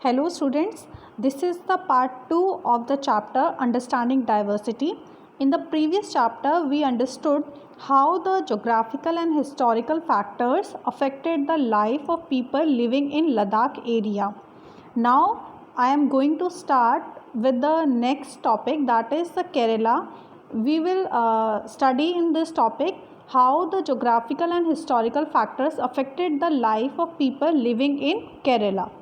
Hello students, this is the part 2 of the chapter Understanding Diversity. In the previous chapter, we understood how the geographical and historical factors affected the life of people living in Ladakh area. Now, I am going to start with the next topic, that is the Kerala. We will study in this topic how the geographical and historical factors affected the life of people living in Kerala.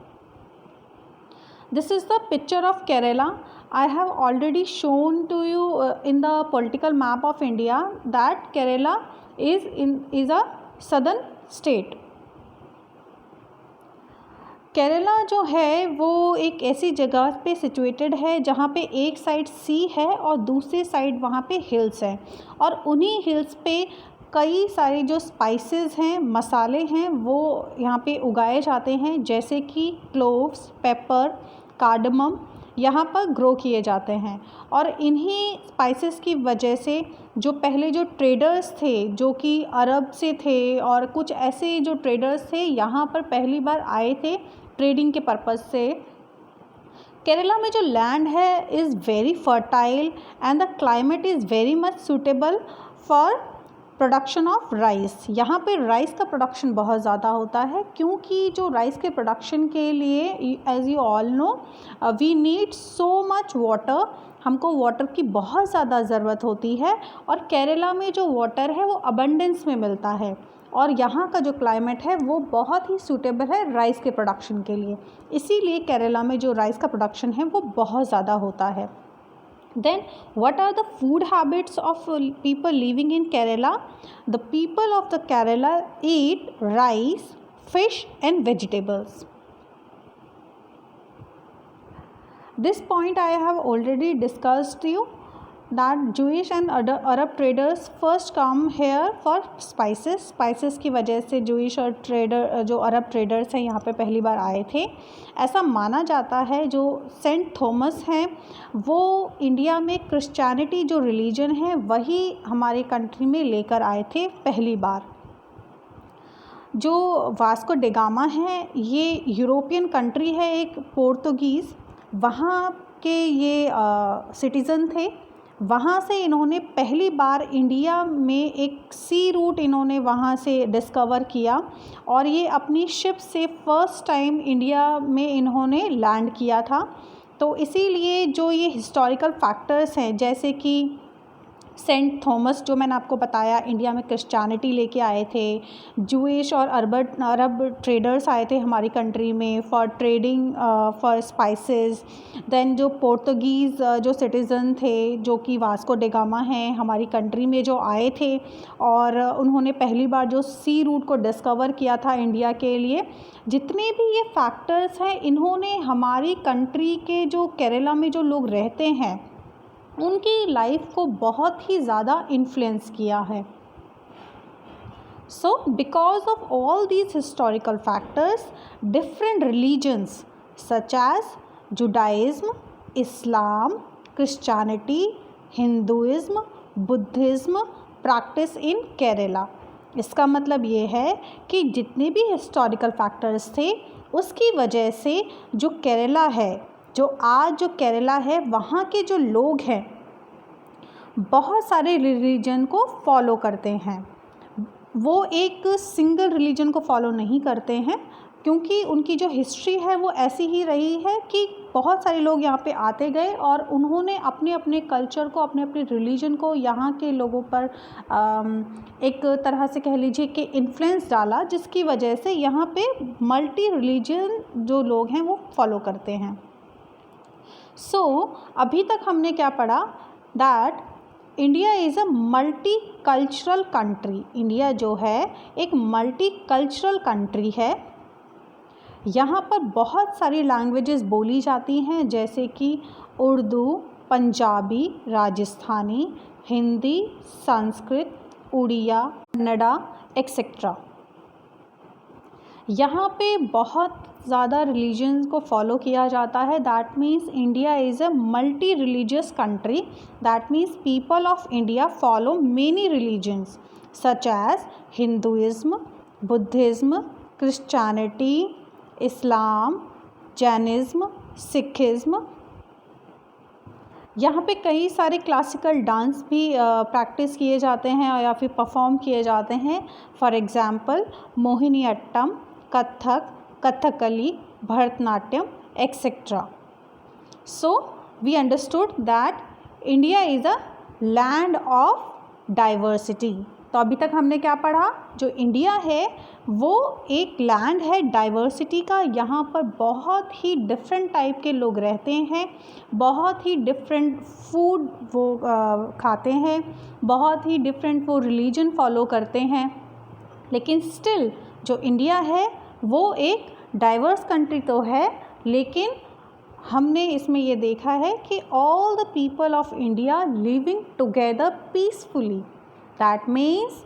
This is the picture of Kerala. I have already shown to you in the political map of India that Kerala is a southern state. Kerala जो है वो एक ऐसी जगह पे situated है जहाँ पे एक साइड सी है और दूसरी साइड वहाँ पे हिल्स है और उन्हीं हिल्स पे कई सारे जो स्पाइसेस हैं, मसाले हैं, वो यहाँ पे उगाए जाते हैं, जैसे कि क्लोव्स, पेपर, कार्डमम यहाँ पर ग्रो किए जाते हैं। और इन्हीं स्पाइसेस की वजह से जो पहले जो ट्रेडर्स थे जो कि अरब से थे और कुछ ऐसे जो ट्रेडर्स थे यहाँ पर पहली बार आए थे ट्रेडिंग के पर्पज़ से। केरला में जो लैंड है is very fertile and the climate is very much suitable for production of rice. यहाँ पे राइस का प्रोडक्शन बहुत ज़्यादा होता है क्योंकि जो राइस के प्रोडक्शन के लिए as you all know we need so much water, हमको वाटर की बहुत ज़्यादा ज़रूरत होती है और केरला में जो वाटर है वो अबंडेंस में मिलता है और यहाँ का जो क्लाइमेट है वो बहुत ही सूटेबल है राइस के प्रोडक्शन के लिए, इसीलिए केरला में जो राइस का प्रोडक्शन है वो बहुत ज़्यादा होता है। Then what are the food habits of people living in Kerala? The people of the Kerala eat rice, fish and vegetables. This point I have already discussed you that Jewish and Arab traders first come here for spices. Spices की वजह से Jewish और trader जो Arab traders हैं यहाँ पे पहली बार आए थे। ऐसा माना जाता है जो सेंट थॉमस हैं वो इंडिया में क्रिश्चियनिटी जो रिलीजन है वही हमारे कंट्री में लेकर आए थे पहली बार। जो वास्को डिगामा है ये यूरोपियन कंट्री है, एक पोर्तुगीज़ वहाँ के ये सिटीज़न थे। वहाँ से इन्होंने पहली बार इंडिया में एक सी रूट इन्होंने वहाँ से डिस्कवर किया और ये अपनी शिप से फ़र्स्ट टाइम इंडिया में इन्होंने लैंड किया था। तो इसीलिए जो ये हिस्टोरिकल फैक्टर्स हैं जैसे कि सेंट थॉमस जो मैंने आपको बताया इंडिया में क्रिश्चियनिटी लेके आए थे, जूइश और अरब ट्रेडर्स आए थे हमारी कंट्री में for trading for spices. Then जो पोर्तुगीज़ जो सिटीज़न थे जो कि वास्को डिगामा हैं हमारी कंट्री में जो आए थे और उन्होंने पहली बार जो सी रूट को डिस्कवर किया था इंडिया के लिए। जितने भी ये फैक्टर्स हैं इन्होंने हमारी कंट्री के जो केरला में जो लोग रहते हैं उनकी लाइफ को बहुत ही ज़्यादा इन्फ्लुएंस किया है। So because of all these historical factors different religions such as Judaism, Islam, Christianity, Hinduism, Buddhism practice in Kerala. इसका मतलब ये है कि जितने भी हिस्टोरिकल फैक्टर्स थे उसकी वजह से जो केरला है जो आज जो केरला है वहाँ के जो लोग हैं बहुत सारे रिलीजन को फॉलो करते हैं। वो एक सिंगल रिलीजन को फॉलो नहीं करते हैं क्योंकि उनकी जो हिस्ट्री है वो ऐसी ही रही है कि बहुत सारे लोग यहाँ पे आते गए और उन्होंने अपने अपने कल्चर को अपने अपने रिलीजन को यहाँ के लोगों पर एक तरह से कह लीजिए कि इन्फ्लुएंस डाला, जिसकी वजह से यहाँ पे मल्टी रिलीजन जो लोग हैं वो फॉलो करते हैं। सो अभी तक हमने क्या पढ़ा that India is a multi cultural country. India जो है एक मल्टी कल्चरल कंट्री है। यहाँ पर बहुत सारी लैंग्वेजेस बोली जाती हैं जैसे कि उर्दू, पंजाबी, राजस्थानी, हिंदी, संस्कृत, उड़िया, कन्नड़ा एक्सेट्रा। यहाँ पे बहुत ज़्यादा रिलीजन्स को फॉलो किया जाता है। That means India is a multi religious country. That means people of India follow many religions such as Hinduism, Buddhism, Christianity, Islam, Jainism, Sikhism. यहाँ पे कई सारे क्लासिकल डांस भी प्रैक्टिस किए जाते हैं या फिर परफॉर्म किए जाते हैं। For example Mohiniyattam, Kathak, Kathakali, Bharatanatyam etcetera. So we understood that India is a land of diversity. तो अभी तक हमने क्या पढ़ा, जो इंडिया है वो एक लैंड है डाइवर्सिटी का। यहाँ पर बहुत ही डिफरेंट टाइप के लोग रहते हैं, बहुत ही डिफरेंट फूड वो खाते हैं, बहुत ही डिफरेंट वो रिलीजन फॉलो करते हैं, लेकिन स्टिल जो इंडिया है वो एक डाइवर्स कंट्री तो है, लेकिन हमने इसमें ये देखा है कि all the people of India living together peacefully. That means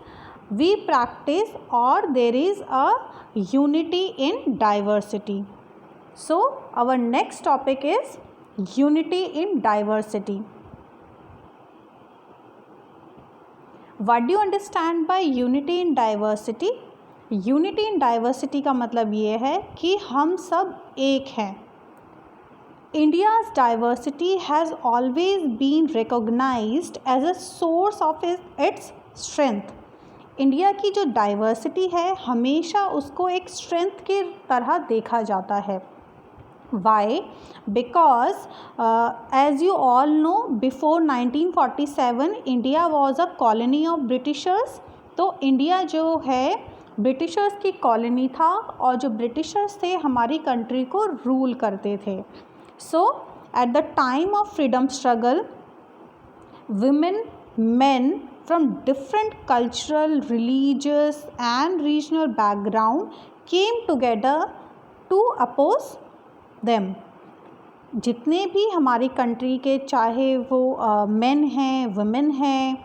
we practice or there is a unity in diversity. So our next topic is unity in diversity. What do you understand by unity in diversity? Unity in diversity का मतलब ये है कि हम सब एक हैं. India's diversity has always been recognized as a source of its strength. India की जो डाइवर्सिटी है हमेशा उसको एक स्ट्रेंथ की तरह देखा जाता है. Why? Because as you all know before 1947 India was a colony of Britishers. तो इंडिया जो है ब्रिटिशर्स की कॉलोनी था और जो ब्रिटिशर्स थे हमारी कंट्री को रूल करते थे. So at the time of freedom struggle women, men from different cultural, religious and regional background came together to oppose them. जितने भी हमारी कंट्री के चाहे वो men हैं, women हैं,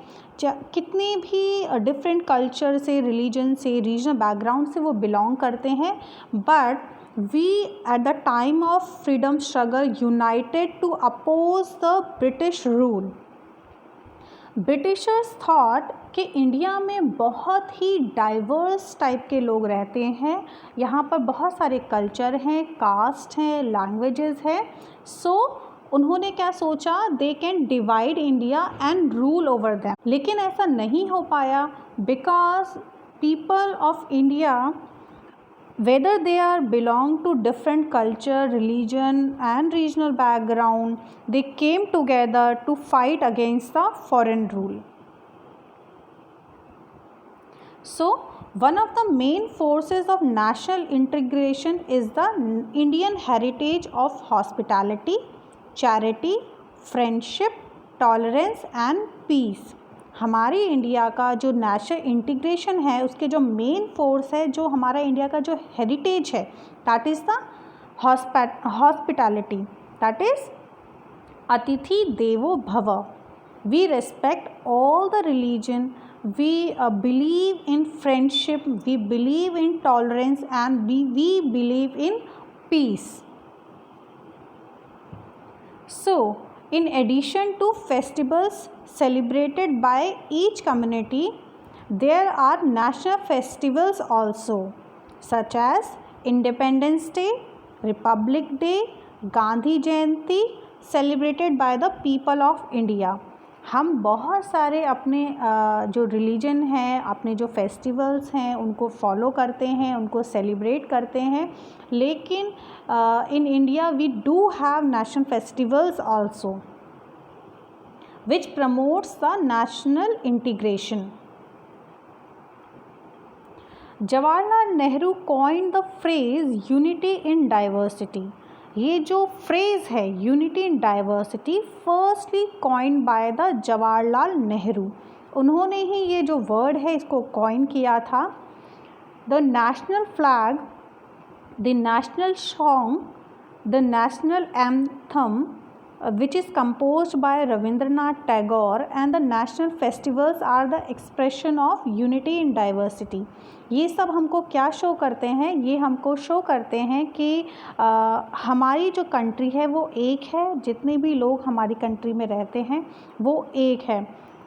कितने भी डिफरेंट कल्चर से, रिलीजन से, रीजनल बैकग्राउंड से वो बिलोंग करते हैं, but we at the time of freedom struggle united to oppose the British rule. Britishers thought कि इंडिया में बहुत ही डाइवर्स टाइप के लोग रहते हैं, यहाँ पर बहुत सारे कल्चर हैं, कास्ट हैं, लैंग्वेजेस हैं. सो उन्होंने क्या सोचा, they can divide India and rule over them. लेकिन ऐसा नहीं हो पाया because people of India, whether they are belong to different culture, religion and regional background, they came together to fight against the foreign rule. So one of the main forces of national integration is the Indian heritage of hospitality, charity, friendship, tolerance and peace. हमारी India का जो national integration है उसके जो main force है, जो हमारा India का जो हेरिटेज है, that is the hospitality, that is अतिथि देवो भव. We respect all the religion, we believe in friendship, we believe in tolerance and we believe in peace. So in addition to festivals celebrated by each community, there are national festivals also, such as Independence Day, Republic Day, Gandhi Jayanti, celebrated by the people of India. हम बहुत सारे अपने जो religion हैं, अपने जो festivals हैं उनको फॉलो करते हैं, उनको सेलिब्रेट करते हैं, लेकिन in India we do have national festivals also which promotes the national integration. Jawaharlal Nehru coined the phrase unity in diversity. ये जो phrase है unity in diversity firstly coined by the Jawaharlal Nehru. उन्होंने ही ये जो word है इसको coin किया था. The national flag, the national song, the national anthem which is composed by Rabindranath Tagore and the national festivals are the expression of unity in diversity. ये सब हमको क्या शो करते हैं, ये हमको शो करते हैं कि हमारी जो कंट्री है वो एक है, जितने भी लोग हमारी कंट्री में रहते हैं वो एक है.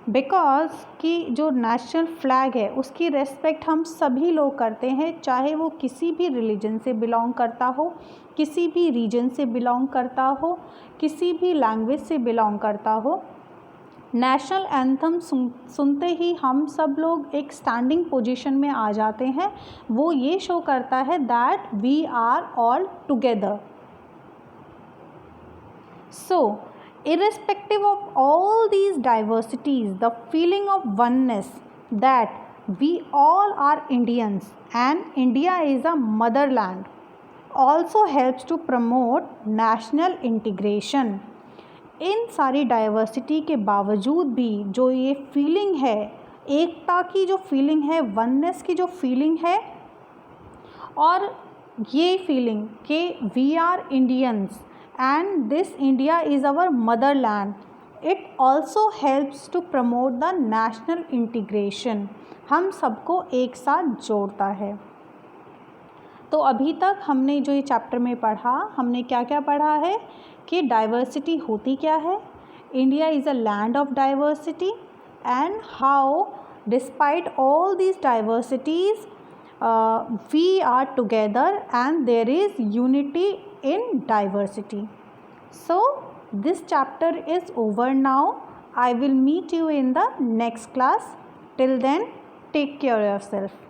बिकॉज कि जो नेशनल फ्लैग है उसकी रेस्पेक्ट हम सभी लोग करते हैं, चाहे वो किसी भी रिलीजन से बिलोंग करता हो, किसी भी रीजन से बिलोंग करता हो, किसी भी लैंग्वेज से बिलोंग करता हो। नेशनल एंथम सुनते ही हम सब लोग एक स्टैंडिंग पोजीशन में आ जाते हैं। वो ये शो करता है that we are all together. So irrespective of all these diversities, the feeling of oneness that we all are Indians and India is a motherland also helps to promote national integration. इन सारी diversity के बावजूद भी जो ये feeling है, एकता की जो feeling है, वननेस की जो फीलिंग है, और ये फीलिंग कि we are Indians and this India is our motherland, it also helps to promote the national integration. हम सबको एक साथ जोड़ता है। तो अभी तक हमने जो ये चैप्टर में पढ़ा, हमने क्या क्या पढ़ा है कि डाइवर्सिटी होती क्या है, India is a land of diversity, and how despite all these diversities we are together and there is unity in diversity. So this chapter is over now. I will meet you in the next class. Till then, take care of yourself.